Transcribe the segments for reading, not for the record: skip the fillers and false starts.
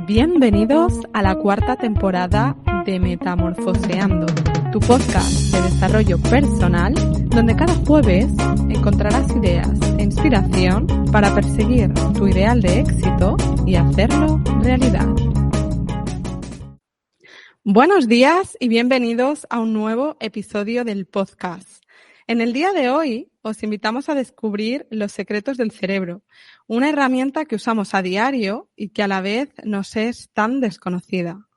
Bienvenidos a la cuarta temporada de Metamorfoseando, tu podcast de desarrollo personal, donde cada jueves encontrarás ideas e inspiración para perseguir tu ideal de éxito y hacerlo realidad. Buenos días y bienvenidos a un nuevo episodio del podcast. En el día de hoy os invitamos a descubrir los secretos del cerebro, una herramienta que usamos a diario y que a la vez nos es tan desconocida.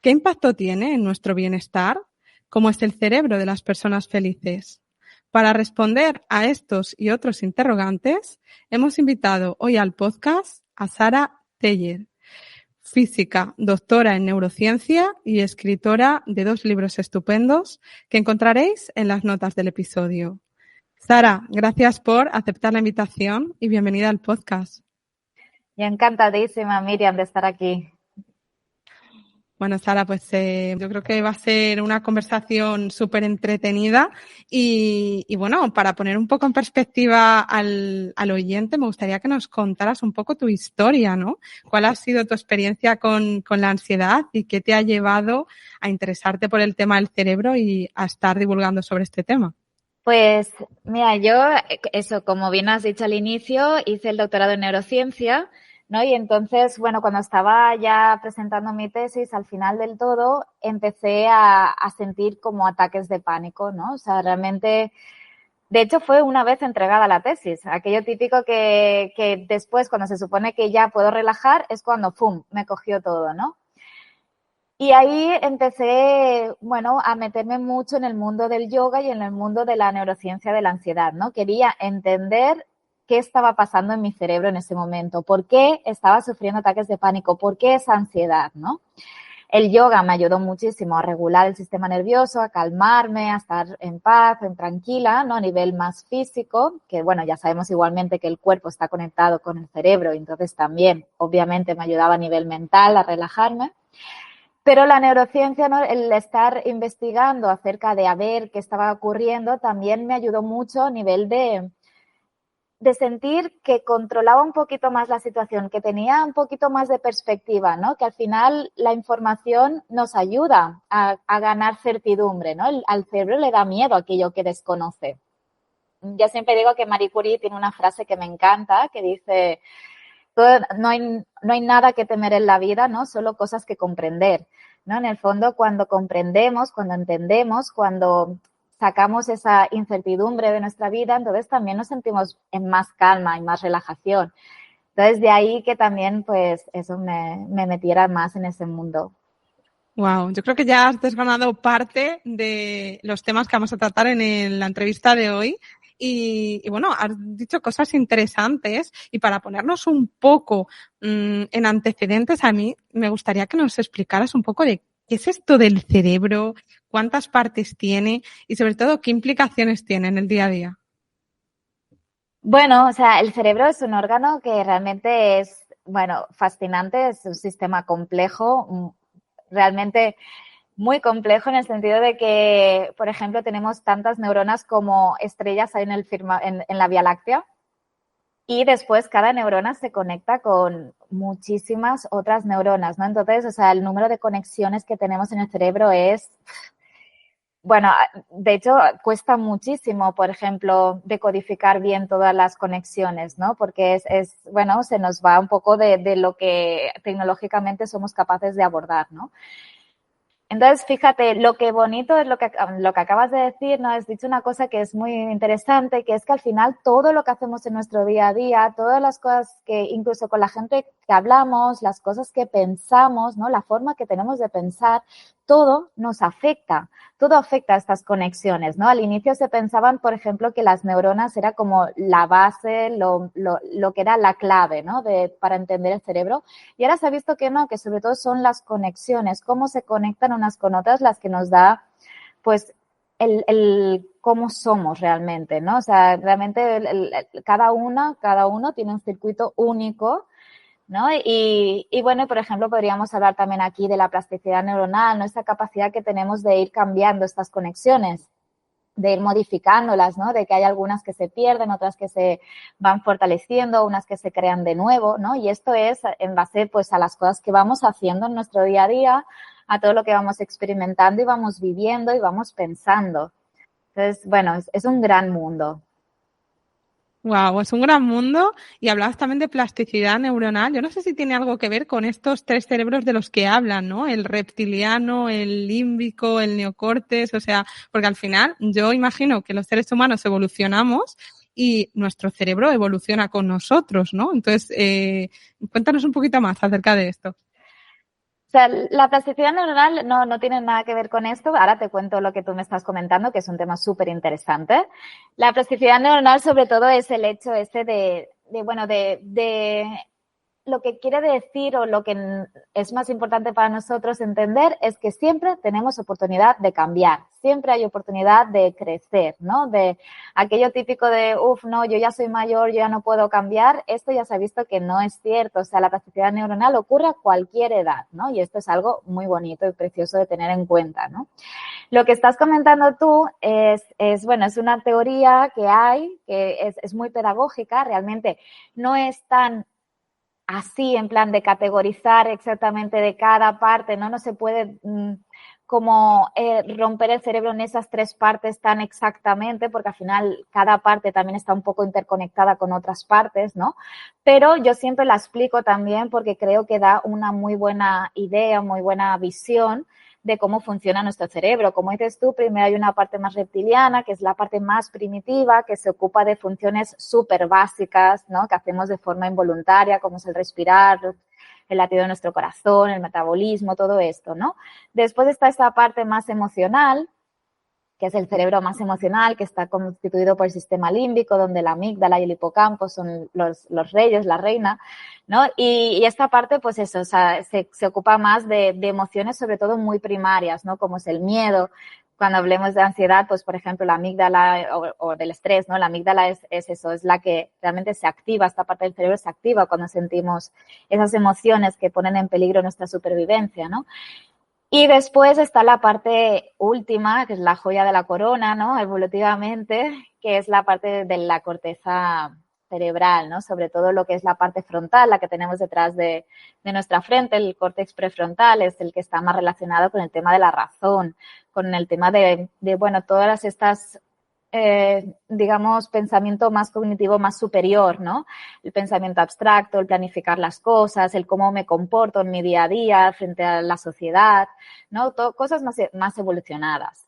¿Qué impacto tiene en nuestro bienestar? ¿Cómo es el cerebro de las personas felices? Para responder a estos y otros interrogantes, hemos invitado hoy al podcast a Sara Teller, física, doctora en neurociencia y escritora de 2 libros estupendos que encontraréis en las notas del episodio. Sara, gracias por aceptar la invitación y bienvenida al podcast. Y encantadísima, Miriam, de estar aquí. Bueno, Sara, pues yo creo que va a ser una conversación súper entretenida y bueno, para poner un poco en perspectiva al oyente, me gustaría que nos contaras un poco tu historia, ¿no? ¿Cuál ha sido tu experiencia con la ansiedad y qué te ha llevado a interesarte por el tema del cerebro y a estar divulgando sobre este tema? Pues mira, yo, como bien has dicho al inicio, hice el doctorado en neurociencia, ¿no? Y entonces, bueno, cuando estaba ya presentando mi tesis, al final del todo, empecé a sentir como ataques de pánico, ¿no? O sea, realmente, de hecho, fue una vez entregada la tesis. Aquello típico que después, cuando se supone que ya puedo relajar, es cuando, ¡pum!, me cogió todo, ¿no? Y ahí empecé, bueno, a meterme mucho en el mundo del yoga y en el mundo de la neurociencia de la ansiedad, ¿no? Quería entender qué estaba pasando en mi cerebro en ese momento, por qué estaba sufriendo ataques de pánico, por qué esa ansiedad, ¿no? El yoga me ayudó muchísimo a regular el sistema nervioso, a calmarme, a estar en paz, en tranquila, ¿no? A nivel más físico, que bueno, ya sabemos igualmente que el cuerpo está conectado con el cerebro y entonces también, obviamente, me ayudaba a nivel mental a relajarme. Pero la neurociencia, ¿no? El estar investigando acerca de a ver qué estaba ocurriendo, también me ayudó mucho a nivel de sentir que controlaba un poquito más la situación, que tenía un poquito más de perspectiva, ¿no? Que al final la información nos ayuda a ganar certidumbre, ¿no? Al cerebro le da miedo aquello que desconoce. Yo siempre digo que Marie Curie tiene una frase que me encanta, que dice: no hay nada que temer en la vida, ¿no? Solo cosas que comprender, ¿no? En el fondo, cuando comprendemos, cuando entendemos, cuando sacamos esa incertidumbre de nuestra vida, entonces también nos sentimos en más calma y más relajación. Entonces, de ahí que también, pues, eso me metiera más en ese mundo. Wow, yo creo que ya has desgranado parte de los temas que vamos a tratar en la entrevista de hoy. Y bueno, has dicho cosas interesantes y para ponernos un poco en antecedentes, a mí me gustaría que nos explicaras un poco de qué es esto del cerebro, cuántas partes tiene y sobre todo qué implicaciones tiene en el día a día. Bueno, o sea, el cerebro es un órgano que realmente es, bueno, fascinante, es un sistema complejo, realmente muy complejo en el sentido de que, por ejemplo, tenemos tantas neuronas como estrellas hay en la Vía Láctea y después cada neurona se conecta con muchísimas otras neuronas, ¿no? Entonces, o sea, el número de conexiones que tenemos en el cerebro es, bueno, de hecho, cuesta muchísimo, por ejemplo, decodificar bien todas las conexiones, ¿no? Porque bueno, se nos va un poco de lo que tecnológicamente somos capaces de abordar, ¿no? Entonces, fíjate, lo que bonito es lo que acabas de decir, ¿no? Has dicho una cosa que es muy interesante, que es que al final todo lo que hacemos en nuestro día a día, todas las cosas que incluso con la gente que hablamos, las cosas que pensamos, ¿no? La forma que tenemos de pensar, todo nos afecta, todo afecta a estas conexiones, ¿no? Al inicio se pensaban, por ejemplo, que las neuronas era como la base, lo que era la clave, ¿no? Para entender el cerebro. Y ahora se ha visto que no, que sobre todo son las conexiones, cómo se conectan unas con otras, las que nos da, pues, el cómo somos realmente, ¿no? O sea, realmente cada uno tiene un circuito único, ¿no? Y bueno, por ejemplo, podríamos hablar también aquí de la plasticidad neuronal, ¿no? Esa capacidad que tenemos de ir cambiando estas conexiones. de ir modificándolas, ¿no? De que hay algunas que se pierden, otras que se van fortaleciendo, unas que se crean de nuevo, ¿no? Y esto es en base, pues, a las cosas que vamos haciendo en nuestro día a día, a todo lo que vamos experimentando y vamos viviendo y vamos pensando. Entonces, bueno, es un gran mundo. Wow, es un gran mundo. Y hablabas también de plasticidad neuronal. Yo no sé si tiene algo que ver con estos tres cerebros de los que hablan, ¿no? El reptiliano, el límbico, el neocortes. O sea, porque al final yo imagino que los seres humanos evolucionamos y nuestro cerebro evoluciona con nosotros, ¿no? Entonces, cuéntanos un poquito más acerca de esto. O sea, la plasticidad neuronal no tiene nada que ver con esto. Ahora te cuento lo que tú me estás comentando, que es un tema súper interesante. La plasticidad neuronal, sobre todo, es el hecho de lo que quiere decir o lo que es más importante para nosotros entender es que siempre tenemos oportunidad de cambiar, siempre hay oportunidad de crecer, ¿no? De aquello típico de, no, yo ya soy mayor, yo ya no puedo cambiar, esto ya se ha visto que no es cierto, o sea, la plasticidad neuronal ocurre a cualquier edad, ¿no? Y esto es algo muy bonito y precioso de tener en cuenta, ¿no? Lo que estás comentando tú es una teoría que hay, que es muy pedagógica, realmente no es tan así, en plan de categorizar exactamente de cada parte, ¿no? No se puede romper el cerebro en esas tres partes tan exactamente, porque al final cada parte también está un poco interconectada con otras partes, ¿no? Pero yo siempre la explico también porque creo que da una muy buena idea, muy buena visión de cómo funciona nuestro cerebro. Como dices tú, primero hay una parte más reptiliana, que es la parte más primitiva, que se ocupa de funciones súper básicas, ¿no? Que hacemos de forma involuntaria, como es el respirar, el latido de nuestro corazón, el metabolismo, todo esto, ¿no? Después está esa parte más emocional, que es el cerebro más emocional, que está constituido por el sistema límbico, donde la amígdala y el hipocampo son los reyes, la reina, ¿no? Y esta parte, pues eso, o sea, se ocupa más de emociones, sobre todo muy primarias, ¿no? Como es el miedo. Cuando hablemos de ansiedad, pues, por ejemplo, la amígdala o del estrés, ¿no? La amígdala es eso, es la que realmente se activa, esta parte del cerebro se activa cuando sentimos esas emociones que ponen en peligro nuestra supervivencia, ¿no? Y después está la parte última, que es la joya de la corona, ¿no? Evolutivamente, que es la parte de la corteza cerebral, ¿no? Sobre todo lo que es la parte frontal, la que tenemos detrás de nuestra frente, el córtex prefrontal es el que está más relacionado con el tema de la razón, con el tema de todas estas digamos, pensamiento más cognitivo, más superior, ¿no? El pensamiento abstracto, el planificar las cosas, el cómo me comporto en mi día a día frente a la sociedad, ¿no? Cosas más evolucionadas.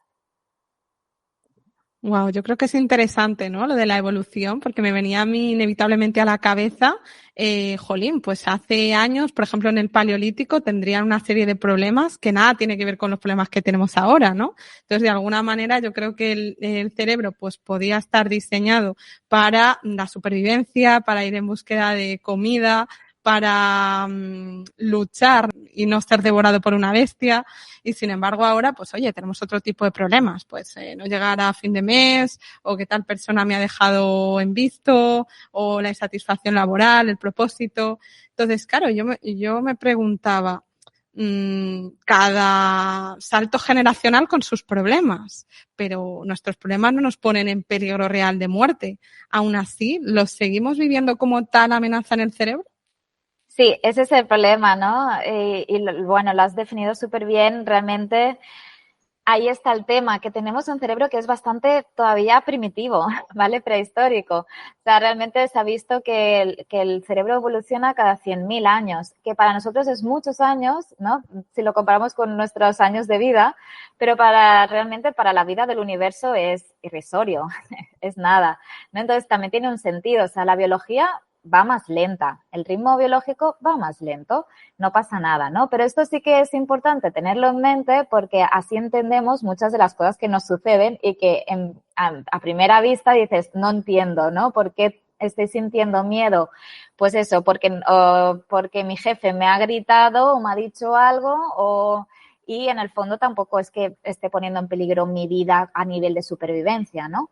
Wow, yo creo que es interesante, ¿no? Lo de la evolución, porque me venía a mí inevitablemente a la cabeza, pues hace años, por ejemplo, en el Paleolítico tendrían una serie de problemas que nada tiene que ver con los problemas que tenemos ahora, ¿no? Entonces, de alguna manera, yo creo que el cerebro, pues, podía estar diseñado para la supervivencia, para ir en búsqueda de comida, para luchar y no ser devorado por una bestia. Y sin embargo ahora, pues oye, tenemos otro tipo de problemas, pues no llegar a fin de mes, o que tal persona me ha dejado en visto, o la insatisfacción laboral, el propósito. Entonces, claro, yo me preguntaba, cada salto generacional con sus problemas, pero nuestros problemas no nos ponen en peligro real de muerte. Aún así, ¿los seguimos viviendo como tal amenaza en el cerebro? Sí, ese es el problema, ¿no? Bueno, lo has definido súper bien. Realmente ahí está el tema, que tenemos un cerebro que es bastante todavía primitivo, ¿vale? Prehistórico. O sea, realmente se ha visto que el cerebro evoluciona cada 100.000 años, que para nosotros es muchos años, ¿no? Si lo comparamos con nuestros años de vida, pero realmente para la vida del universo es irrisorio, es nada, ¿no? Entonces también tiene un sentido, o sea, la biología va más lenta, el ritmo biológico va más lento, no pasa nada, ¿no? Pero esto sí que es importante tenerlo en mente porque así entendemos muchas de las cosas que nos suceden y que a primera vista dices, no entiendo, ¿no? ¿Por qué estoy sintiendo miedo? Pues eso, porque mi jefe me ha gritado o me ha dicho algo y en el fondo tampoco es que esté poniendo en peligro mi vida a nivel de supervivencia, ¿no?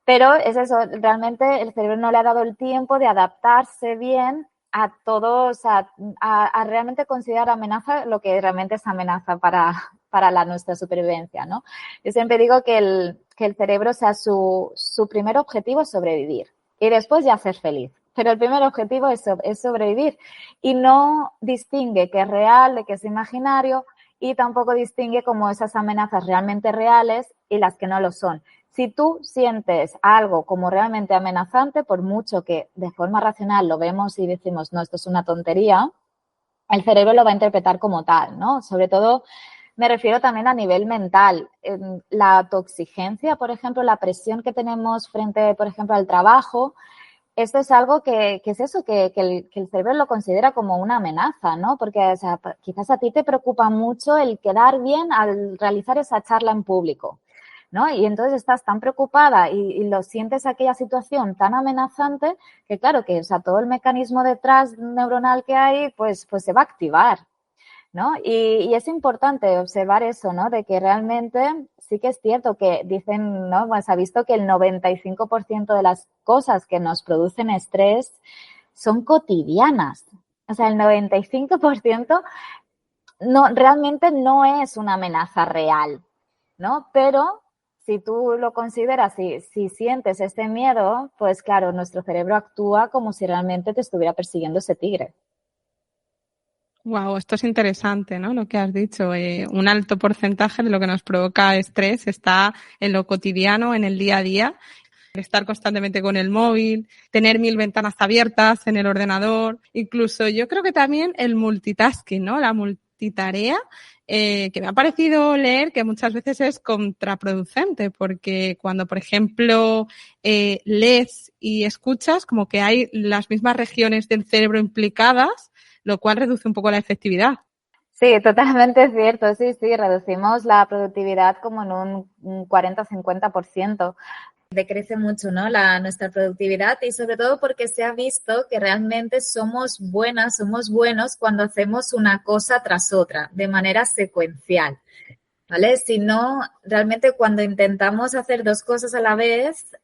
Pero es eso, realmente el cerebro no le ha dado el tiempo de adaptarse bien a todo, o sea, a realmente considerar amenaza lo que realmente es amenaza para nuestra supervivencia, ¿no? Yo siempre digo que el cerebro, o sea, su primer objetivo es sobrevivir y después ya ser feliz. Pero el primer objetivo es sobrevivir y no distingue qué es real de qué es imaginario y tampoco distingue como esas amenazas realmente reales y las que no lo son. Si tú sientes algo como realmente amenazante, por mucho que de forma racional lo vemos y decimos, no, esto es una tontería, el cerebro lo va a interpretar como tal, ¿no? Sobre todo me refiero también a nivel mental. La autoexigencia, por ejemplo, la presión que tenemos frente, por ejemplo, al trabajo, esto es algo que es eso, que el cerebro lo considera como una amenaza, ¿no? Porque, o sea, quizás a ti te preocupa mucho el quedar bien al realizar esa charla en público, ¿no? Y entonces estás tan preocupada y lo sientes aquella situación tan amenazante que, claro, que, o sea, todo el mecanismo detrás neuronal que hay, pues se va a activar, ¿no? Y es importante observar eso, ¿no? De que realmente sí que es cierto que dicen, ¿no? Pues se ha visto que el 95% de las cosas que nos producen estrés son cotidianas. O sea, el 95% no, realmente no es una amenaza real, ¿no? Pero si tú lo consideras, si sientes este miedo, pues claro, nuestro cerebro actúa como si realmente te estuviera persiguiendo ese tigre. Wow, esto es interesante, ¿no? Lo que has dicho. Un alto porcentaje de lo que nos provoca estrés está en lo cotidiano, en el día a día. Estar constantemente con el móvil, tener 1000 ventanas abiertas en el ordenador, incluso yo creo que también el multitasking, ¿no? La multitarea, que me ha parecido leer que muchas veces es contraproducente, porque cuando, por ejemplo, lees y escuchas, como que hay las mismas regiones del cerebro implicadas, lo cual reduce un poco la efectividad. Sí, totalmente cierto. Sí, reducimos la productividad como en un 40-50%. Decrece mucho, ¿no? Nuestra productividad y sobre todo porque se ha visto que realmente somos buenas, somos buenos cuando hacemos una cosa tras otra, de manera secuencial, ¿vale? Si no, realmente cuando intentamos hacer dos cosas a la vez,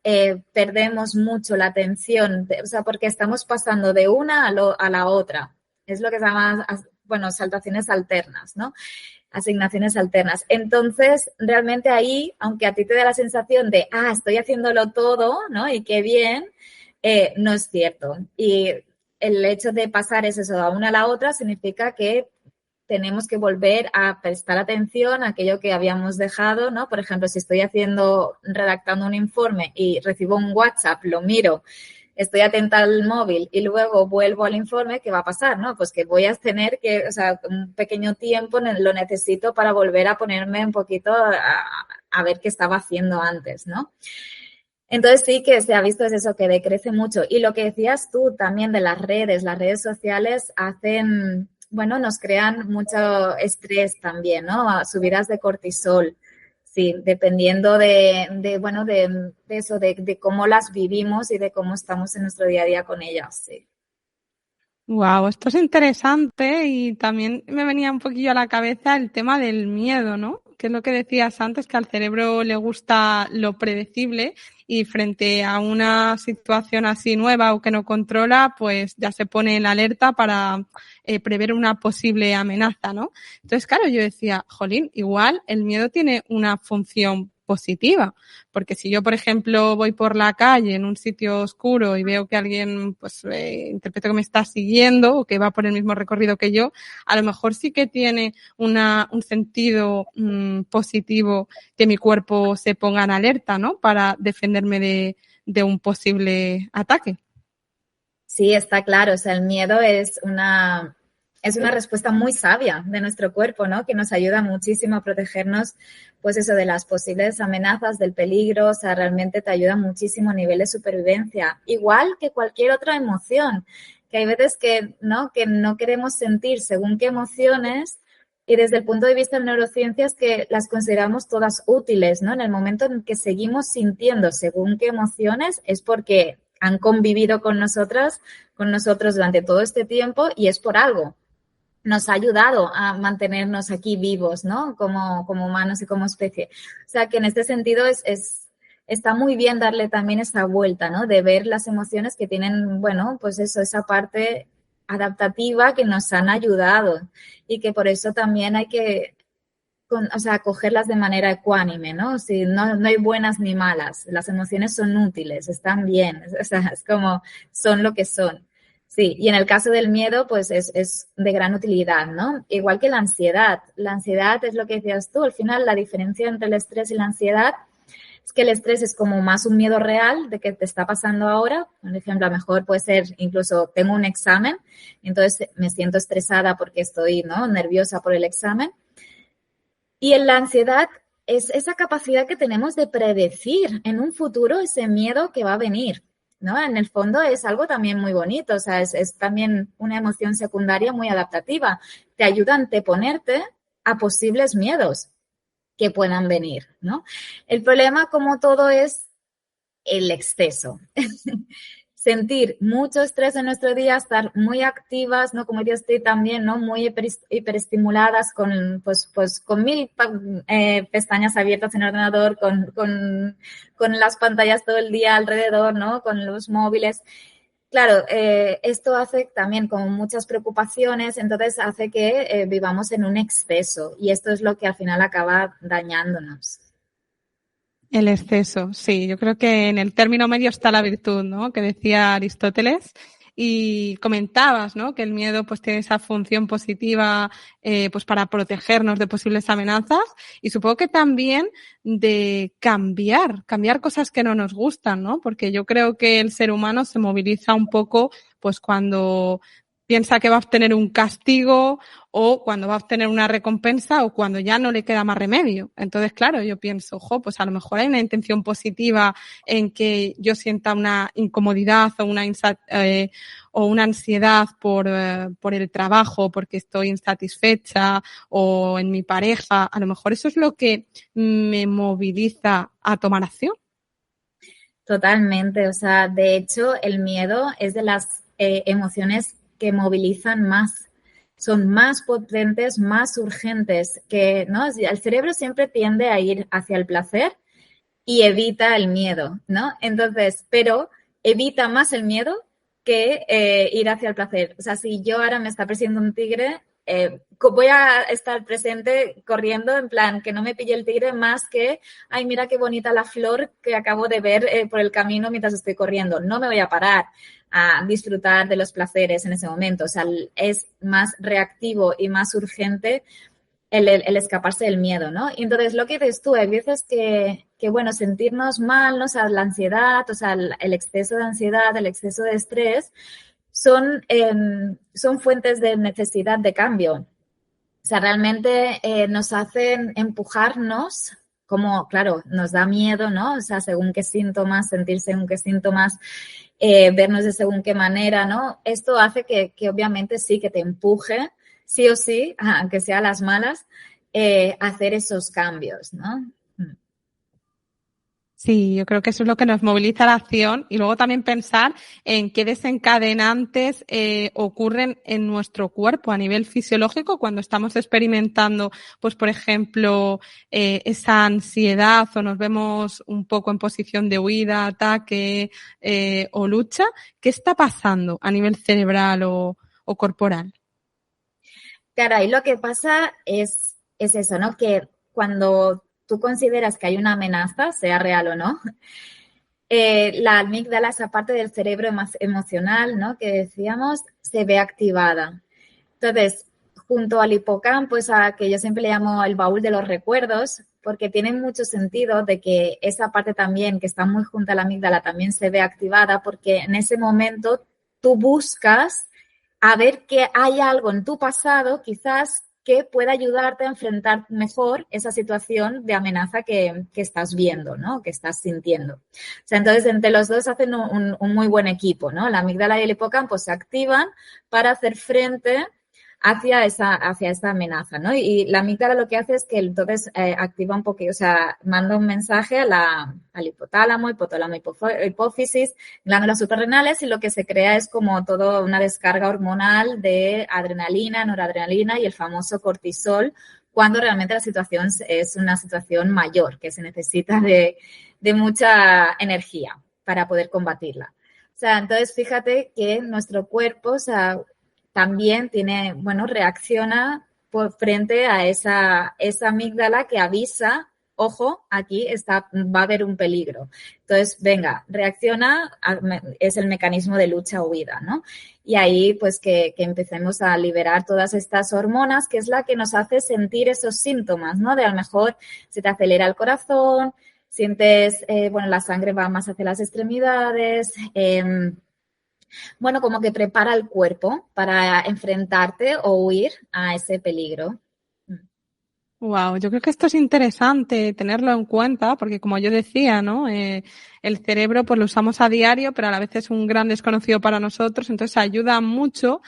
perdemos mucho la atención, o sea, porque estamos pasando de una a la otra. Es lo que se llama, bueno, saltaciones alternas, ¿no? Asignaciones alternas. Entonces, realmente ahí, aunque a ti te dé la sensación de, estoy haciéndolo todo, ¿no? Y qué bien, no es cierto. Y el hecho de pasar eso a una a la otra significa que tenemos que volver a prestar atención a aquello que habíamos dejado, ¿no? Por ejemplo, si estoy redactando un informe y recibo un WhatsApp, lo miro, estoy atenta al móvil y luego vuelvo al informe, ¿qué va a pasar? ¿No? Pues que voy a tener que, o sea, un pequeño tiempo lo necesito para volver a ponerme un poquito a ver qué estaba haciendo antes, ¿no? Entonces sí que se ha visto es eso, que decrece mucho. Y lo que decías tú también de las redes sociales hacen, bueno, nos crean mucho estrés también, ¿no? Subidas de cortisol. Sí, dependiendo bueno, de eso, de cómo las vivimos y de cómo estamos en nuestro día a día con ellas, sí. Wow, esto es interesante y también me venía un poquillo a la cabeza el tema del miedo, ¿no? Que es lo que decías antes, que al cerebro le gusta lo predecible y frente a una situación así nueva o que no controla, pues ya se pone en alerta para prever una posible amenaza, ¿no? Entonces, claro, yo decía, jolín, igual el miedo tiene una función positiva, porque si yo, por ejemplo, voy por la calle en un sitio oscuro y veo que alguien, pues, interpreto que me está siguiendo o que va por el mismo recorrido que yo, a lo mejor sí que tiene un sentido positivo que mi cuerpo se ponga en alerta, ¿no? Para defenderme de un posible ataque. Sí, está claro. O sea, el miedo es una respuesta muy sabia de nuestro cuerpo, ¿no? Que nos ayuda muchísimo a protegernos, pues eso, de las posibles amenazas, del peligro. O sea, realmente te ayuda muchísimo a nivel de supervivencia. Igual que cualquier otra emoción, que hay veces que no queremos sentir según qué emociones. Y desde el punto de vista de neurociencias que las consideramos todas útiles, ¿no? En el momento en que seguimos sintiendo según qué emociones es porque han convivido con nosotros durante todo este tiempo y es por algo. Nos ha ayudado a mantenernos aquí vivos, ¿no? Como humanos y como especie. O sea, que en este sentido está muy bien darle también esta vuelta, ¿no? De ver las emociones que tienen, bueno, pues eso, esa parte adaptativa que nos han ayudado y que por eso también hay que cogerlas de manera ecuánime, ¿no? Si no hay buenas ni malas, las emociones son útiles, están bien, o sea, es como son lo que son. Sí, y en el caso del miedo, pues es de gran utilidad, ¿no? Igual que la ansiedad. La ansiedad es lo que decías tú, al final la diferencia entre el estrés y la ansiedad es que el estrés es como más un miedo real de que te está pasando ahora. Por ejemplo, a lo mejor puede ser incluso tengo un examen, entonces me siento estresada porque estoy, ¿no?, nerviosa por el examen. Y en la ansiedad es esa capacidad que tenemos de predecir en un futuro ese miedo que va a venir, ¿no? En el fondo es algo también muy bonito, o sea, es también una emoción secundaria muy adaptativa. Te ayuda a anteponerte a posibles miedos que puedan venir, ¿no? El problema, como todo, es el exceso. Sentir mucho estrés en nuestro día, estar muy activas, ¿no? Como yo estoy también, ¿no? Muy hiperestimuladas con, pues con mil pestañas abiertas en el ordenador, con las pantallas todo el día alrededor, ¿no? Con los móviles. Claro, esto hace también con muchas preocupaciones, entonces hace que vivamos en un exceso y esto es lo que al final acaba dañándonos. El exceso, sí. Yo creo que en el término medio está la virtud, ¿no? Que decía Aristóteles. Y comentabas, ¿no?, que el miedo pues tiene esa función positiva pues para protegernos de posibles amenazas y supongo que también de cambiar cosas que no nos gustan, ¿no? Porque yo creo que el ser humano se moviliza un poco pues cuando piensa que va a obtener un castigo o cuando va a obtener una recompensa o cuando ya no le queda más remedio. Entonces, claro, yo pienso, pues a lo mejor hay una intención positiva en que yo sienta una incomodidad o una ansiedad por el trabajo, porque estoy insatisfecha o en mi pareja. A lo mejor eso es lo que me moviliza a tomar acción. Totalmente, o sea, de hecho, el miedo es de las emociones que movilizan más, son más potentes, más urgentes, que, ¿no? El cerebro siempre tiende a ir hacia el placer y evita el miedo, ¿no? Entonces, pero evita más el miedo que ir hacia el placer. O sea, si yo ahora me está persiguiendo un tigre, voy a estar presente corriendo, en plan, que no me pille el tigre más que, ay, mira qué bonita la flor que acabo de ver por el camino mientras estoy corriendo. No me voy a parar a disfrutar de los placeres en ese momento. O sea, es más reactivo y más urgente el escaparse del miedo, ¿no? Y entonces, lo que dices tú, hay veces que bueno, sentirnos mal, ¿no? O sea, la ansiedad, o sea, el exceso de ansiedad, el exceso de estrés, son fuentes de necesidad de cambio. O sea, realmente nos hacen empujarnos, como, claro, nos da miedo, ¿no? O sea, según qué síntomas, sentir según qué síntomas, vernos de según qué manera, ¿no? Esto hace que obviamente sí, que te empuje, sí o sí, aunque sea a las malas, hacer esos cambios, ¿no? Sí, yo creo que eso es lo que nos moviliza a la acción y luego también pensar en qué desencadenantes ocurren en nuestro cuerpo a nivel fisiológico cuando estamos experimentando, pues por ejemplo, esa ansiedad o nos vemos un poco en posición de huida, ataque o lucha. ¿Qué está pasando a nivel cerebral o corporal? Caray, lo que pasa es eso, ¿no? Que cuando tú consideras que hay una amenaza, sea real o no, la amígdala, esa parte del cerebro más emocional, ¿no?, que decíamos, se ve activada. Entonces, junto al hipocampo, que yo siempre le llamo el baúl de los recuerdos, porque tiene mucho sentido de que esa parte también, que está muy junto a la amígdala, también se ve activada, porque en ese momento tú buscas a ver que hay algo en tu pasado, quizás, que pueda ayudarte a enfrentar mejor esa situación de amenaza que estás viendo, ¿no?, que estás sintiendo. O sea, entonces, entre los dos hacen un muy buen equipo, ¿no? La amígdala y el hipocampo se activan para hacer frente hacia esta amenaza, ¿no? Y la amígdala lo que hace es que entonces activa un poquito, o sea, manda un mensaje al hipotálamo, hipófisis, glándulas suprarrenales, y lo que se crea es como toda una descarga hormonal de adrenalina, noradrenalina y el famoso cortisol, cuando realmente la situación es una situación mayor, que se necesita de mucha energía para poder combatirla. O sea, entonces fíjate que nuestro cuerpo, o sea, también tiene, bueno, reacciona por frente a esa amígdala que avisa, ojo, aquí va a haber un peligro. Entonces, venga, reacciona, es el mecanismo de lucha o huida, ¿no? Y ahí, pues, que empecemos a liberar todas estas hormonas, que es la que nos hace sentir esos síntomas, ¿no? De a lo mejor se te acelera el corazón, sientes, bueno, la sangre va más hacia las extremidades, bueno, como que prepara el cuerpo para enfrentarte o huir a ese peligro. Wow, yo creo que esto es interesante tenerlo en cuenta porque como yo decía, ¿no? El cerebro pues lo usamos a diario, pero a la vez es un gran desconocido para nosotros, entonces ayuda mucho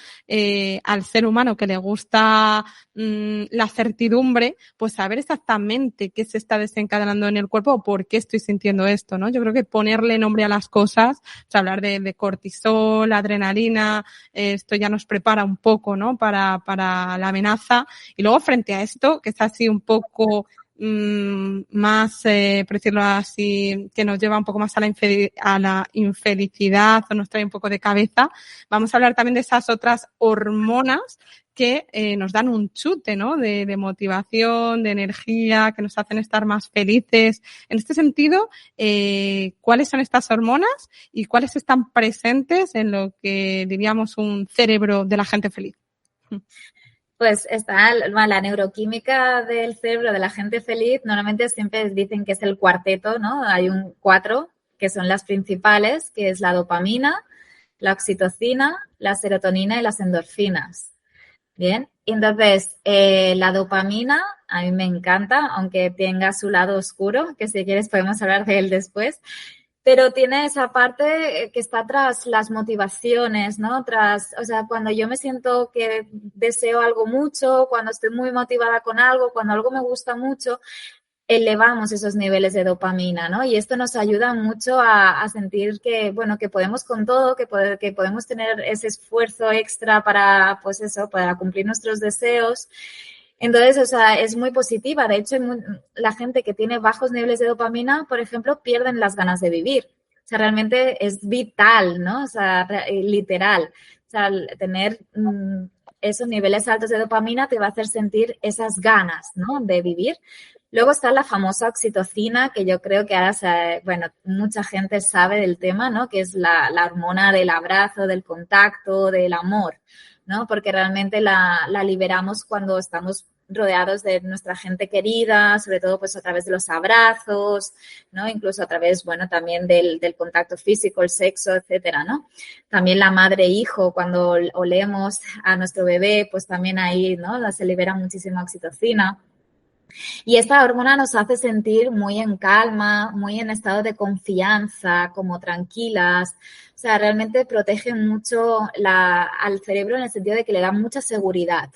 al ser humano que le gusta la certidumbre, pues saber exactamente qué se está desencadenando en el cuerpo o por qué estoy sintiendo esto, ¿no? Yo creo que ponerle nombre a las cosas, o sea, hablar de cortisol, adrenalina, esto ya nos prepara un poco, ¿no? Para la amenaza. Y luego frente a esto, que es así un poco más, por decirlo así, que nos lleva un poco más a la infelicidad o nos trae un poco de cabeza, vamos a hablar también de esas otras hormonas que nos dan un chute, ¿no? De motivación, de energía, que nos hacen estar más felices. En este sentido, ¿cuáles son estas hormonas y cuáles están presentes en lo que diríamos un cerebro de la gente feliz? Pues está la neuroquímica del cerebro de la gente feliz. Normalmente siempre dicen que es el cuarteto, ¿no? Hay 4 que son las principales, que es la dopamina, la oxitocina, la serotonina y las endorfinas. Bien, entonces la dopamina a mí me encanta, aunque tenga su lado oscuro, que si quieres podemos hablar de él después. Pero tiene esa parte que está tras las motivaciones, ¿no? O sea, cuando yo me siento que deseo algo mucho, cuando estoy muy motivada con algo, cuando algo me gusta mucho, elevamos esos niveles de dopamina, ¿no? Y esto nos ayuda mucho a sentir que, bueno, que podemos con todo, que podemos tener ese esfuerzo extra para, pues eso, para cumplir nuestros deseos. Entonces, o sea, es muy positiva. De hecho, la gente que tiene bajos niveles de dopamina, por ejemplo, pierden las ganas de vivir. O sea, realmente es vital, ¿no? O sea, literal. O sea, tener esos niveles altos de dopamina te va a hacer sentir esas ganas, ¿no? De vivir. Luego está la famosa oxitocina, que yo creo que ahora, bueno, mucha gente sabe del tema, ¿no? Que es la hormona del abrazo, del contacto, del amor, ¿no? Porque realmente la liberamos cuando estamos rodeados de nuestra gente querida, sobre todo pues a través de los abrazos, ¿no? Incluso a través, bueno, también del contacto físico, el sexo, etcétera, ¿no? También la madre e hijo, cuando olemos a nuestro bebé, pues también ahí, ¿no? Se libera muchísima oxitocina. Y esta hormona nos hace sentir muy en calma, muy en estado de confianza, como tranquilas. O sea, realmente protege mucho al cerebro en el sentido de que le da mucha seguridad,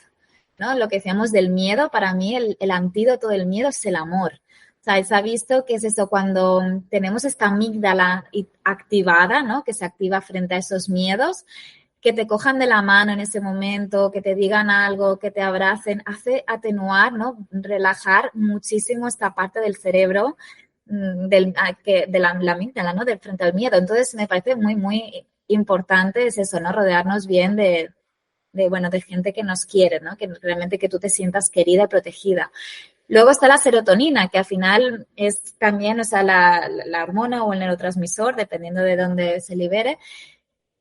¿no? Lo que decíamos del miedo, para mí el antídoto del miedo es el amor. O sea, se ha visto que es eso, cuando tenemos esta amígdala activada, ¿no? Que se activa frente a esos miedos, que te cojan de la mano en ese momento, que te digan algo, que te abracen, hace atenuar, ¿no? Relajar muchísimo esta parte del cerebro de la amígdala, ¿no? Del frente al miedo. Entonces, me parece muy, muy importante es eso, ¿no? Rodearnos bien de gente que nos quiere, ¿no? Que realmente que tú te sientas querida y protegida. Luego está la serotonina, que al final es también, o sea, la hormona o el neurotransmisor, dependiendo de dónde se libere,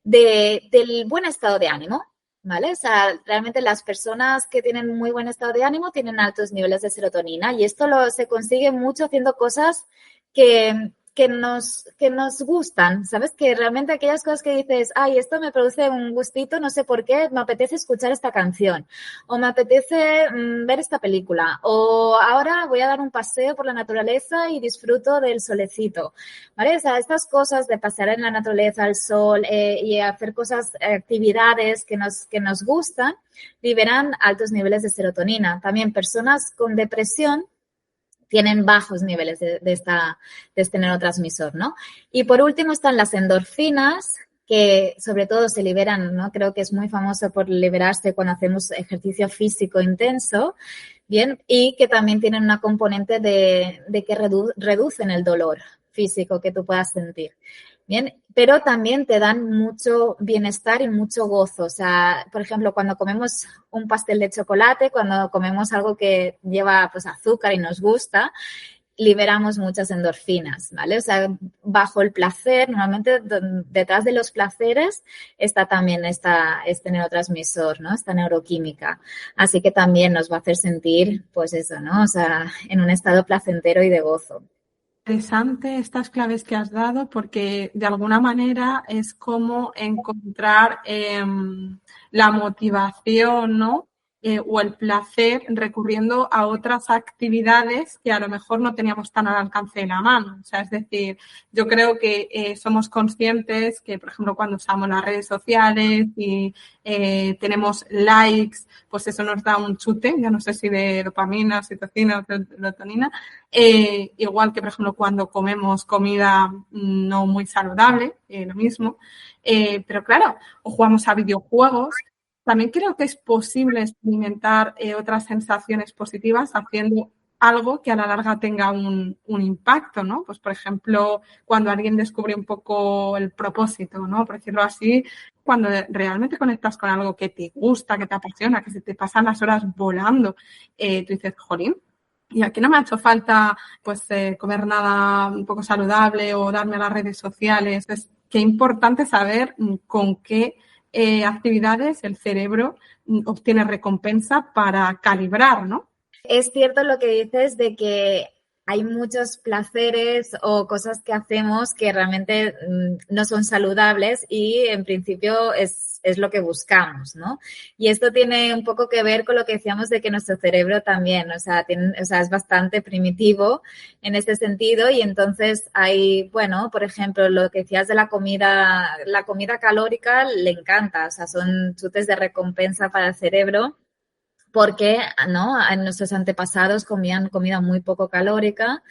del buen estado de ánimo, ¿vale? O sea, realmente las personas que tienen muy buen estado de ánimo tienen altos niveles de serotonina y esto se consigue mucho haciendo cosas que nos gustan, ¿sabes? Que realmente aquellas cosas que dices, ay, esto me produce un gustito, no sé por qué, me apetece escuchar esta canción, o me apetece ver esta película, o ahora voy a dar un paseo por la naturaleza y disfruto del solecito, ¿vale? O sea, estas cosas de pasear en la naturaleza, al sol, y hacer cosas, actividades que nos gustan, liberan altos niveles de serotonina. También personas con depresión tienen bajos niveles de este neurotransmisor, ¿no? Y por último están las endorfinas, que sobre todo se liberan, ¿no? Creo que es muy famoso por liberarse cuando hacemos ejercicio físico intenso, ¿bien? Y que también tienen una componente de que reducen el dolor físico que tú puedas sentir. Bien, pero también te dan mucho bienestar y mucho gozo. O sea, por ejemplo, cuando comemos un pastel de chocolate, cuando comemos algo que lleva pues azúcar y nos gusta, liberamos muchas endorfinas, ¿vale? O sea, bajo el placer, normalmente detrás de los placeres está también este neurotransmisor, ¿no? Esta neuroquímica. Así que también nos va a hacer sentir, pues eso, ¿no? O sea, en un estado placentero y de gozo. Interesante estas claves que has dado porque de alguna manera es como encontrar la motivación, ¿no? O el placer recurriendo a otras actividades que a lo mejor no teníamos tan al alcance de la mano. O sea, es decir, yo creo que somos conscientes que, por ejemplo, cuando usamos las redes sociales y tenemos likes, pues eso nos da un chute, ya no sé si de dopamina, oxitocina o serotonina. Igual que, por ejemplo, cuando comemos comida no muy saludable, lo mismo. Pero claro, o jugamos a videojuegos. También creo que es posible experimentar otras sensaciones positivas haciendo algo que a la larga tenga un impacto, ¿no? Pues, por ejemplo, cuando alguien descubre un poco el propósito, ¿no? Por decirlo así, cuando realmente conectas con algo que te gusta, que te apasiona, que se te pasan las horas volando, tú dices, jolín, y aquí no me ha hecho falta pues comer nada un poco saludable o darme a las redes sociales. Es qué importante saber con qué actividades el cerebro obtiene recompensa para calibrar, ¿no? Es cierto lo que dices de que hay muchos placeres o cosas que hacemos que realmente no son saludables y en principio es lo que buscamos, ¿no? Y esto tiene un poco que ver con lo que decíamos de que nuestro cerebro también, o sea, es bastante primitivo en este sentido y entonces hay, bueno, por ejemplo, lo que decías de la comida calórica le encanta, o sea, son chutes de recompensa para el cerebro porque, ¿no? Nuestros antepasados comían comida muy poco calórica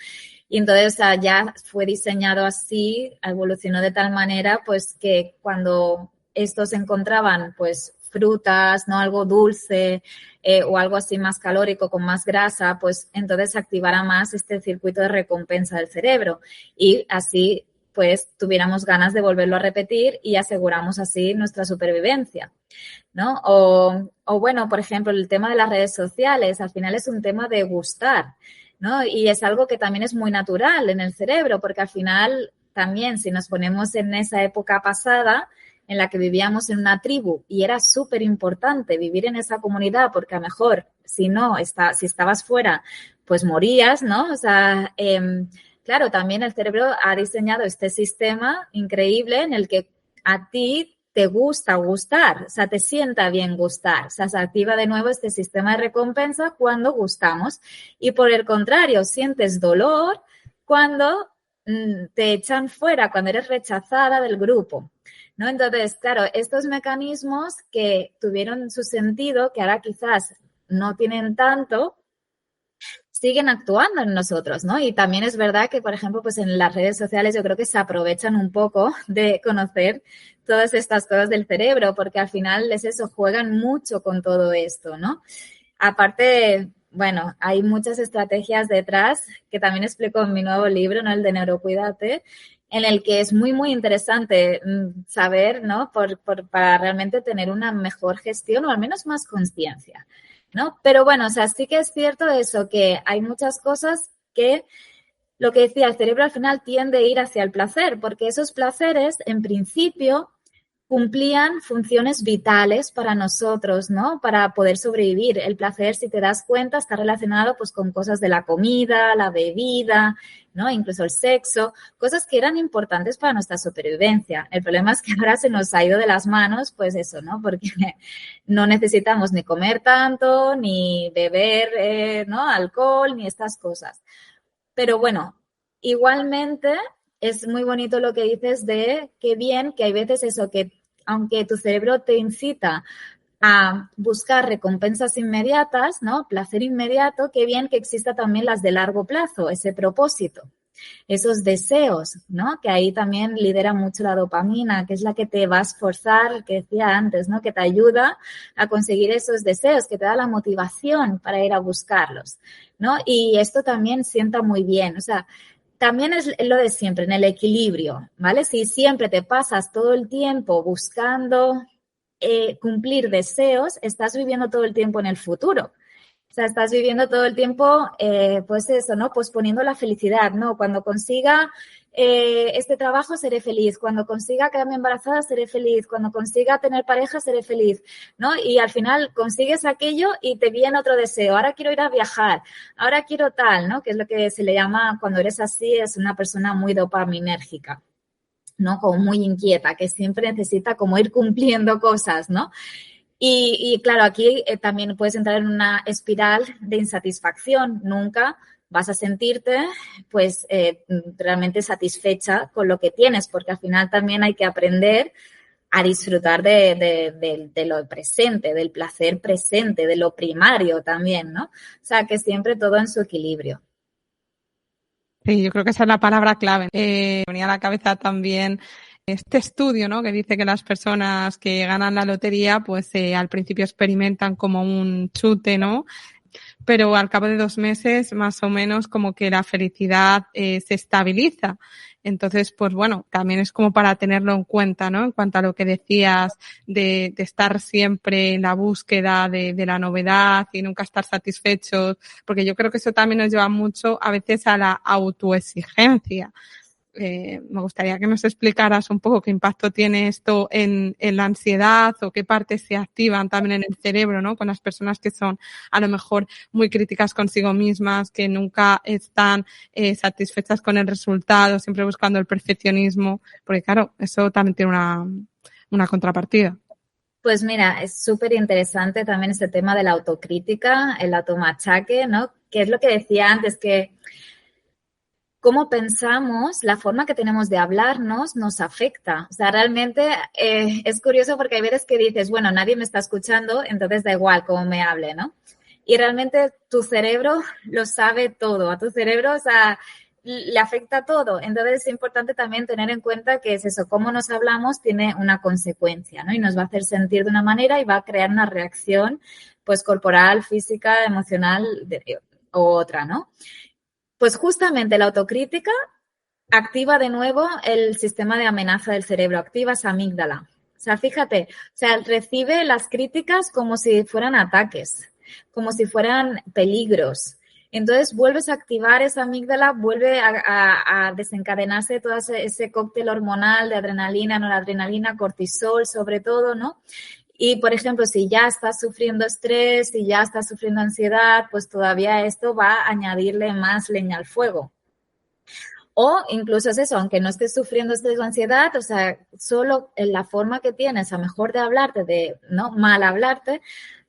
y entonces ya fue diseñado así, evolucionó de tal manera pues que cuando estos encontraban pues frutas, ¿no? Algo dulce o algo así más calórico con más grasa, pues entonces activara más este circuito de recompensa del cerebro y así pues tuviéramos ganas de volverlo a repetir y aseguramos así nuestra supervivencia, ¿no? O bueno, por ejemplo, el tema de las redes sociales, al final es un tema de gustar, ¿no? Y es algo que también es muy natural en el cerebro, porque al final también si nos ponemos en esa época pasada en la que vivíamos en una tribu y era súper importante vivir en esa comunidad, porque a lo mejor si estabas fuera, pues morías, ¿no? O sea, claro, también el cerebro ha diseñado este sistema increíble en el que a ti te gusta gustar, o sea, te sienta bien gustar, o sea, se activa de nuevo este sistema de recompensa cuando gustamos y por el contrario, sientes dolor cuando te echan fuera, cuando eres rechazada del grupo, ¿no? Entonces, claro, estos mecanismos que tuvieron su sentido, que ahora quizás no tienen tanto, siguen actuando en nosotros, ¿no? Y también es verdad que, por ejemplo, pues en las redes sociales yo creo que se aprovechan un poco de conocer todas estas cosas del cerebro, porque al final es eso, juegan mucho con todo esto, ¿no? Aparte, bueno, hay muchas estrategias detrás que también explico en mi nuevo libro, ¿no? El de Neurocuídate, en el que es muy, muy interesante saber, ¿no? Para realmente tener una mejor gestión o al menos más conciencia, ¿no? Pero bueno, o sea, sí que es cierto eso, que hay muchas cosas que, lo que decía, el cerebro al final tiende a ir hacia el placer, porque esos placeres, en principio, cumplían funciones vitales para nosotros, ¿no? Para poder sobrevivir. El placer, si te das cuenta, está relacionado pues con cosas de la comida, la bebida, ¿no? Incluso el sexo, cosas que eran importantes para nuestra supervivencia. El problema es que ahora se nos ha ido de las manos, pues eso, ¿no? Porque no necesitamos ni comer tanto, ni beber, ¿no? Alcohol, ni estas cosas. Pero bueno, igualmente es muy bonito lo que dices de qué bien que hay veces eso, que aunque tu cerebro te incita a buscar recompensas inmediatas, ¿no? Placer inmediato, qué bien que exista también las de largo plazo, ese propósito, esos deseos, ¿no? Que ahí también lidera mucho la dopamina, que es la que te va a esforzar, que decía antes, ¿no? Que te ayuda a conseguir esos deseos, que te da la motivación para ir a buscarlos, ¿no? Y esto también sienta muy bien, o sea, también es lo de siempre, en el equilibrio, ¿vale? Si siempre te pasas todo el tiempo buscando cumplir deseos, estás viviendo todo el tiempo en el futuro. O sea, estás viviendo todo el tiempo, pues eso, ¿no? Posponiendo la felicidad, ¿no? Cuando consiga este trabajo, seré feliz. Cuando consiga quedarme embarazada, seré feliz. Cuando consiga tener pareja, seré feliz, ¿no? Y al final consigues aquello y te viene otro deseo. Ahora quiero ir a viajar. Ahora quiero tal, ¿no? Que es lo que se le llama, cuando eres así, es una persona muy dopaminérgica, ¿no? Como muy inquieta, que siempre necesita como ir cumpliendo cosas, ¿no? Y claro, aquí también puedes entrar en una espiral de insatisfacción. Nunca vas a sentirte, pues, realmente satisfecha con lo que tienes, porque al final también hay que aprender a disfrutar de lo presente, del placer presente, de lo primario también, ¿no? O sea, que siempre todo en su equilibrio. Sí, yo creo que esa es la palabra clave. Me venía a la cabeza también este estudio, ¿no? Que dice que las personas que ganan la lotería, pues al principio experimentan como un chute, ¿no? Pero al cabo de 2 meses, más o menos, como que la felicidad se estabiliza. Entonces, pues bueno, también es como para tenerlo en cuenta, ¿no? En cuanto a lo que decías de estar siempre en la búsqueda de la novedad y nunca estar satisfechos, porque yo creo que eso también nos lleva mucho a veces a la autoexigencia. Me gustaría que nos explicaras un poco qué impacto tiene esto en la ansiedad o qué partes se activan también en el cerebro, ¿no? Con las personas que son a lo mejor muy críticas consigo mismas, que nunca están satisfechas con el resultado, siempre buscando el perfeccionismo, porque claro, eso también tiene una contrapartida. Pues mira, es súper interesante también este tema de la autocrítica, el automachaque, ¿no? Que es lo que decía antes, que cómo pensamos, la forma que tenemos de hablarnos nos afecta. O sea, realmente es curioso porque hay veces que dices, bueno, nadie me está escuchando, entonces da igual cómo me hable, ¿no? Y realmente tu cerebro lo sabe todo. A tu cerebro, o sea, le afecta todo. Entonces es importante también tener en cuenta que es eso, cómo nos hablamos tiene una consecuencia, ¿no? Y nos va a hacer sentir de una manera y va a crear una reacción, pues, corporal, física, emocional o otra, ¿no? Pues justamente la autocrítica activa de nuevo el sistema de amenaza del cerebro, activa esa amígdala. O sea, fíjate, o sea, recibe las críticas como si fueran ataques, como si fueran peligros. Entonces vuelves a activar esa amígdala, vuelve a desencadenarse todo ese cóctel hormonal de adrenalina, noradrenalina, cortisol, sobre todo, ¿no? Y, por ejemplo, si ya estás sufriendo estrés, si ya estás sufriendo ansiedad, pues todavía esto va a añadirle más leña al fuego. O incluso es eso, aunque no estés sufriendo estrés o ansiedad, o sea, solo en la forma que tienes, a mejor de hablarte, de no mal hablarte,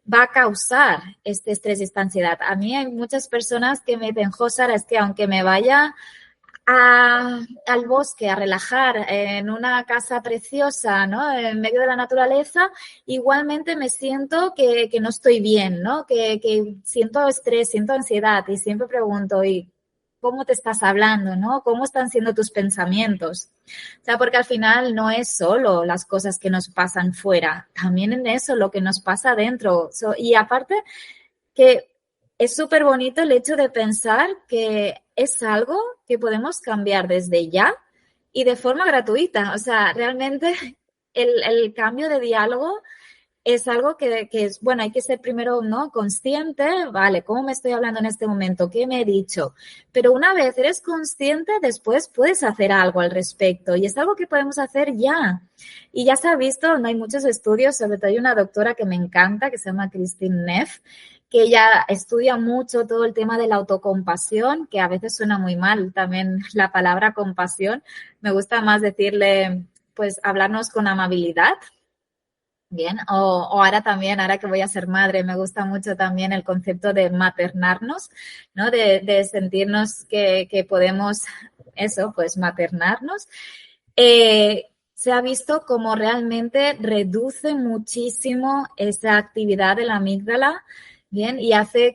va a causar este estrés y esta ansiedad. A mí hay muchas personas que me dicen, jo, Sara, es que aunque me vaya al bosque a relajar en una casa preciosa, ¿no? En medio de la naturaleza, igualmente me siento que no estoy bien, ¿no? Que siento estrés, siento ansiedad y siempre pregunto, ¿y cómo te estás hablando, ¿no? ¿Cómo están siendo tus pensamientos? O sea, porque al final no es solo las cosas que nos pasan fuera, también en eso lo que nos pasa dentro. Y aparte que es súper bonito el hecho de pensar que es algo que podemos cambiar desde ya y de forma gratuita. O sea, realmente el cambio de diálogo es algo que es, bueno, hay que ser primero, ¿no? Consciente, vale, ¿cómo me estoy hablando en este momento? ¿Qué me he dicho? Pero una vez eres consciente, después puedes hacer algo al respecto y es algo que podemos hacer ya. Y ya se ha visto, no hay muchos estudios, sobre todo hay una doctora que me encanta, que se llama Christine Neff, que ella estudia mucho todo el tema de la autocompasión, que a veces suena muy mal también la palabra compasión. Me gusta más decirle, pues, hablarnos con amabilidad. Bien, o ahora también, ahora que voy a ser madre, me gusta mucho también el concepto de maternarnos, ¿no? De sentirnos que podemos, eso, pues maternarnos. Se ha visto como realmente reduce muchísimo esa actividad de la amígdala, bien, y hace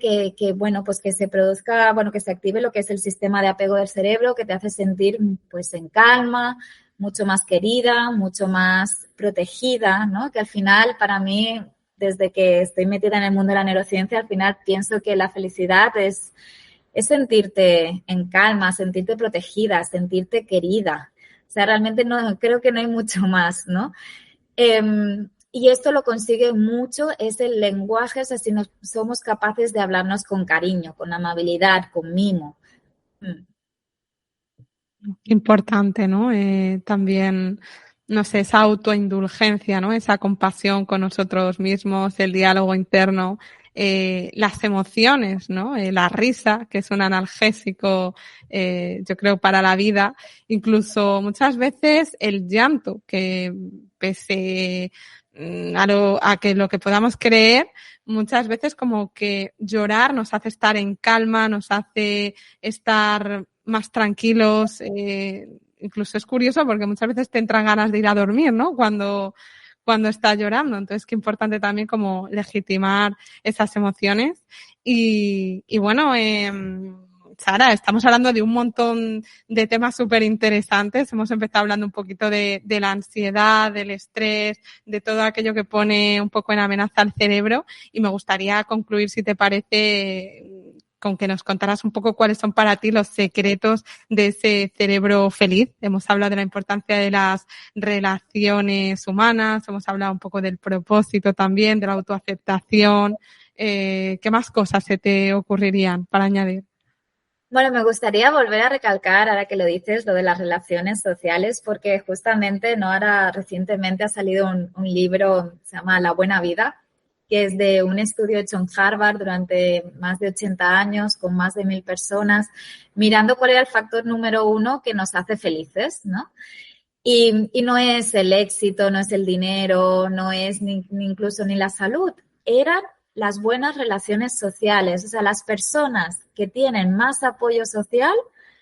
bueno, pues que se produzca, bueno, que se active lo que es el sistema de apego del cerebro, que te hace sentir, pues, en calma, mucho más querida, mucho más protegida, ¿no? Que al final, para mí, desde que estoy metida en el mundo de la neurociencia, al final pienso que la felicidad es es sentirte en calma, sentirte protegida, sentirte querida. O sea, realmente no, creo que no hay mucho más, ¿no? Y esto lo consigue mucho, es el lenguaje, o sea, si somos capaces de hablarnos con cariño, con amabilidad, con mimo. Importante, ¿no? También, no sé, esa autoindulgencia, ¿no? Esa compasión con nosotros mismos, el diálogo interno, las emociones, ¿no? La risa, que es un analgésico, yo creo, para la vida. Incluso muchas veces el llanto, que pese a que lo que podamos creer, muchas veces como que llorar nos hace estar en calma, nos hace estar más tranquilos. Incluso es curioso porque muchas veces te entran ganas de ir a dormir, ¿no? Cuando estás llorando. Entonces, qué importante también como legitimar esas emociones. Y bueno, Sara, estamos hablando de un montón de temas súper interesantes. Hemos empezado hablando un poquito de la ansiedad, del estrés, de todo aquello que pone un poco en amenaza al cerebro. Y me gustaría concluir, si te parece, con que nos contaras un poco cuáles son para ti los secretos de ese cerebro feliz. Hemos hablado de la importancia de las relaciones humanas, hemos hablado un poco del propósito también, de la autoaceptación. ¿Qué más cosas se te ocurrirían para añadir? Bueno, me gustaría volver a recalcar, ahora que lo dices, lo de las relaciones sociales, porque justamente, ¿no? Ahora recientemente ha salido un libro, se llama La Buena Vida, que es de un estudio hecho en Harvard durante más de 80 años, con más de 1.000 personas, mirando cuál era el factor número 1 que nos hace felices, ¿no? Y no es el éxito, no es el dinero, no es ni incluso ni la salud, eran las buenas relaciones sociales. O sea, las personas que tienen más apoyo social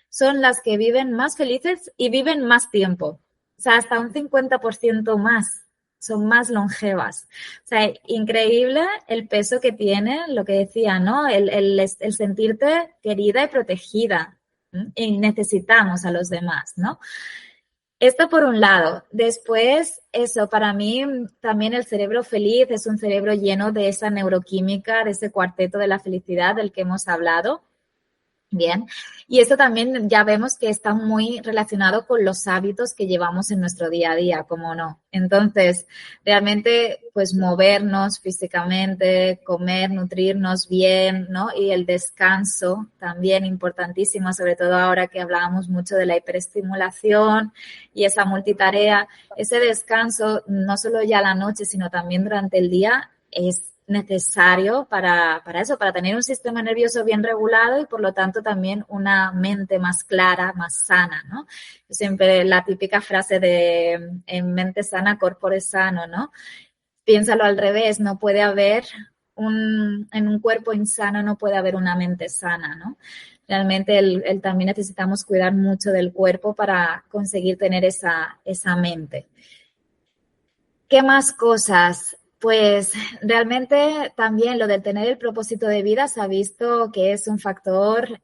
son las que viven más felices y viven más tiempo. O sea, hasta un 50% más. Son más longevas. O sea, increíble el peso que tiene, lo que decía, ¿no? El sentirte querida y protegida. Y necesitamos a los demás, ¿no? Esto por un lado. Después, eso, para mí también el cerebro feliz es un cerebro lleno de esa neuroquímica, de ese cuarteto de la felicidad del que hemos hablado. Bien, y esto también ya vemos que está muy relacionado con los hábitos que llevamos en nuestro día a día, como no. Entonces, realmente, pues movernos físicamente, comer, nutrirnos bien, ¿no? Y el descanso también importantísimo, sobre todo ahora que hablábamos mucho de la hiperestimulación y esa multitarea. Ese descanso, no solo ya a la noche, sino también durante el día, es necesario para eso, para tener un sistema nervioso bien regulado y por lo tanto también una mente más clara, más sana, ¿no? Siempre la típica frase de en mente sana, corpore sano, ¿no? Piénsalo al revés, no puede haber en un cuerpo insano no puede haber una mente sana, ¿no? Realmente también necesitamos cuidar mucho del cuerpo para conseguir tener esa mente. ¿Qué más cosas? Pues realmente también lo de tener el propósito de vida se ha visto que es un factor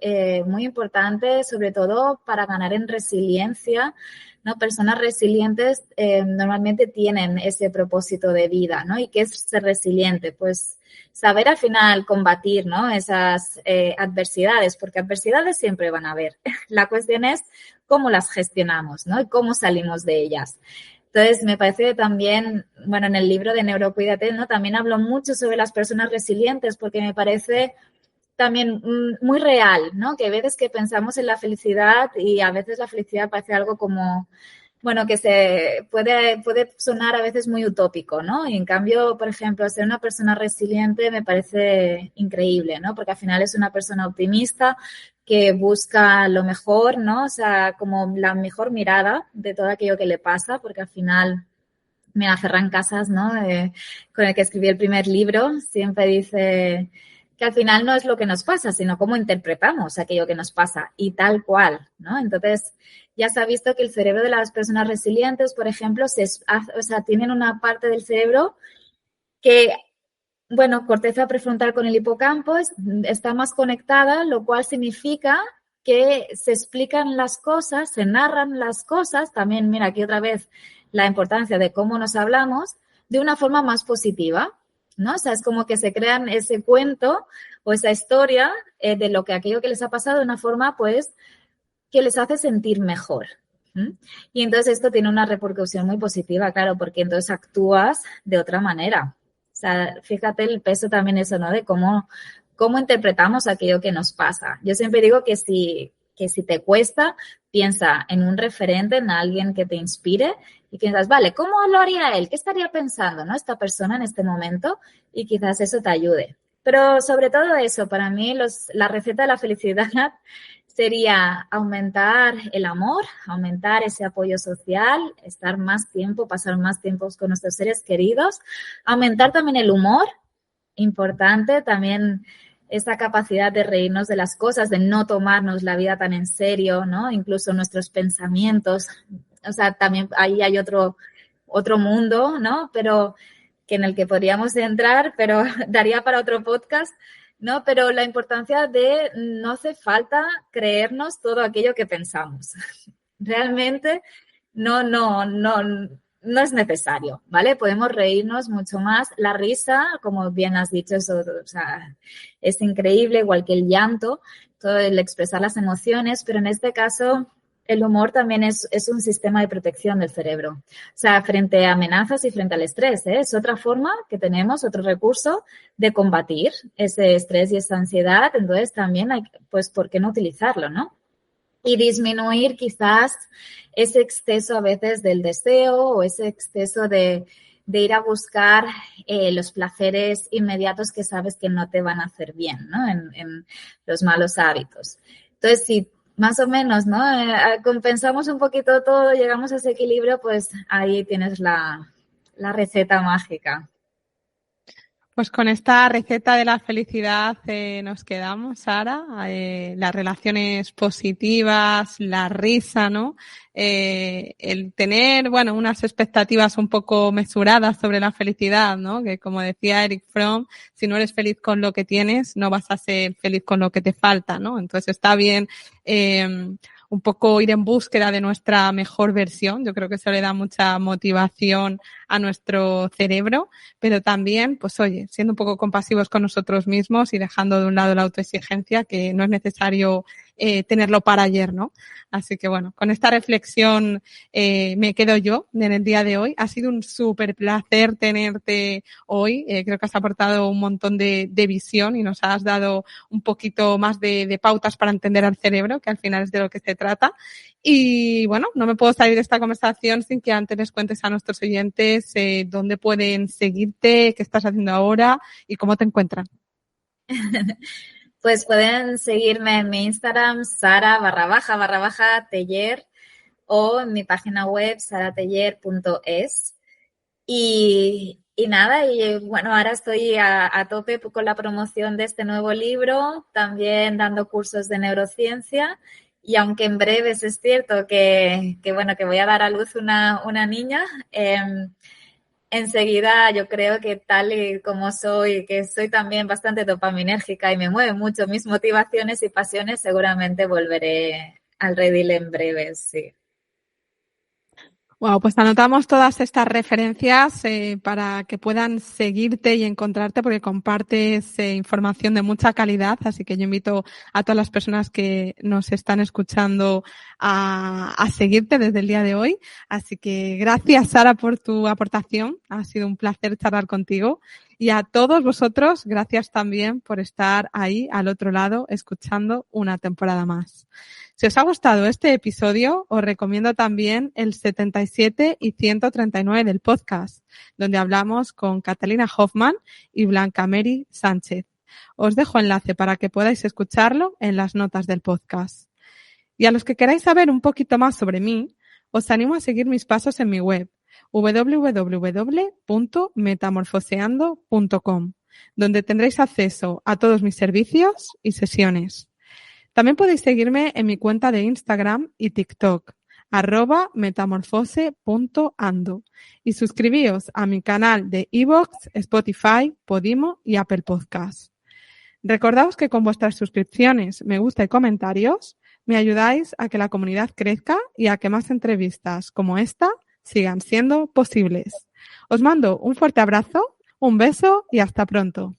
muy importante, sobre todo para ganar en resiliencia, ¿no? Personas resilientes normalmente tienen ese propósito de vida, ¿no? ¿Y qué es ser resiliente? Pues saber al final combatir, ¿no? Esas adversidades, porque adversidades siempre van a haber. La cuestión es cómo las gestionamos, ¿no? Y cómo salimos de ellas. Entonces, me parece también, bueno, en el libro de Neurocuídate, ¿no? También hablo mucho sobre las personas resilientes porque me parece también muy real, ¿no? Que hay veces que pensamos en la felicidad y a veces la felicidad parece algo como, bueno, que se puede sonar a veces muy utópico, ¿no? Y en cambio, por ejemplo, ser una persona resiliente me parece increíble, ¿no? Porque al final es una persona optimista que busca lo mejor, ¿no? O sea, como la mejor mirada de todo aquello que le pasa, porque al final, mira, Ferran Casas, ¿no? Con el que escribí el primer libro, siempre dice que al final no es lo que nos pasa, sino cómo interpretamos aquello que nos pasa y tal cual, ¿no? Entonces, ya se ha visto que el cerebro de las personas resilientes, por ejemplo, tienen una parte del cerebro que, bueno, corteza prefrontal con el hipocampo está más conectada, lo cual significa que se explican las cosas, se narran las cosas, también, mira, aquí otra vez la importancia de cómo nos hablamos, de una forma más positiva, ¿no? O sea, es como que se crean ese cuento o esa historia de aquello que les ha pasado de una forma, pues, que les hace sentir mejor. Y entonces esto tiene una repercusión muy positiva, claro, porque entonces actúas de otra manera. O sea, fíjate el peso también eso, ¿no? De cómo interpretamos aquello que nos pasa. Yo siempre digo que si te cuesta, piensa en un referente, en alguien que te inspire y piensas, vale, ¿cómo lo haría él? ¿Qué estaría pensando, no, esta persona en este momento? Y quizás eso te ayude. Pero sobre todo eso, para mí la receta de la felicidad sería aumentar el amor, aumentar ese apoyo social, estar más tiempo, pasar más tiempo con nuestros seres queridos, aumentar también el humor, importante también esa capacidad de reírnos de las cosas, de no tomarnos la vida tan en serio, ¿no? Incluso nuestros pensamientos, o sea, también ahí hay otro mundo, ¿no? Pero que en el que podríamos entrar, pero daría para otro podcast, ¿no? Pero la importancia de no hace falta creernos todo aquello que pensamos. Realmente no es necesario, ¿vale? Podemos reírnos mucho más. La risa, como bien has dicho, eso, o sea, es increíble, igual que el llanto, todo el expresar las emociones, pero en este caso el humor también es un sistema de protección del cerebro. O sea, frente a amenazas y frente al estrés, ¿eh? Es otra forma que tenemos, otro recurso de combatir ese estrés y esa ansiedad. Entonces también hay, pues, ¿por qué no utilizarlo, no? Y disminuir quizás ese exceso a veces del deseo o ese exceso de ir a buscar los placeres inmediatos que sabes que no te van a hacer bien, ¿no? En los malos hábitos. Entonces, si más o menos, ¿no? Compensamos un poquito todo, llegamos a ese equilibrio, pues ahí tienes la receta mágica. Pues con esta receta de la felicidad nos quedamos, Sara. Las relaciones positivas, la risa, ¿no? El tener, bueno, unas expectativas un poco mesuradas sobre la felicidad, ¿no? Que como decía Erich Fromm, si no eres feliz con lo que tienes, no vas a ser feliz con lo que te falta, ¿no? Entonces está bien un poco ir en búsqueda de nuestra mejor versión. Yo creo que eso le da mucha motivación a nuestro cerebro, pero también, pues oye, siendo un poco compasivos con nosotros mismos y dejando de un lado la autoexigencia, que no es necesario tenerlo para ayer, ¿no? Así que bueno, con esta reflexión me quedo yo en el día de hoy. Ha sido un súper placer tenerte hoy. Creo que has aportado un montón de visión y nos has dado un poquito más de pautas para entender al cerebro, que al final es de lo que se trata. Y bueno, no me puedo salir de esta conversación sin que antes les cuentes a nuestros oyentes dónde pueden seguirte, qué estás haciendo ahora y cómo te encuentran. Pues pueden seguirme en mi Instagram, Sara_Teller, o en mi página web, sarateller.es. Y nada, y bueno, ahora estoy a tope con la promoción de este nuevo libro, también dando cursos de neurociencia. Y aunque en breves es cierto que bueno, que voy a dar a luz una niña, enseguida yo creo que tal y como soy, que soy también bastante dopaminérgica y me mueven mucho mis motivaciones y pasiones, seguramente volveré al redil en breves, sí. Wow, pues anotamos todas estas referencias para que puedan seguirte y encontrarte porque compartes información de mucha calidad, así que yo invito a todas las personas que nos están escuchando a seguirte desde el día de hoy. Así que gracias, Sara, por tu aportación. Ha sido un placer charlar contigo. Y a todos vosotros, gracias también por estar ahí al otro lado escuchando una temporada más. Si os ha gustado este episodio, os recomiendo también el 77 y 139 del podcast, donde hablamos con Catalina Hoffman y Blanca Mary Sánchez. Os dejo enlace para que podáis escucharlo en las notas del podcast. Y a los que queráis saber un poquito más sobre mí, os animo a seguir mis pasos en mi web, www.metamorfoseando.com, donde tendréis acceso a todos mis servicios y sesiones. También podéis seguirme en mi cuenta de Instagram y TikTok, @metamorfose.ando, y suscribíos a mi canal de iVoox, Spotify, Podimo y Apple Podcasts. Recordaos que con vuestras suscripciones, me gusta y comentarios, me ayudáis a que la comunidad crezca y a que más entrevistas como esta sigan siendo posibles. Os mando un fuerte abrazo, un beso y hasta pronto.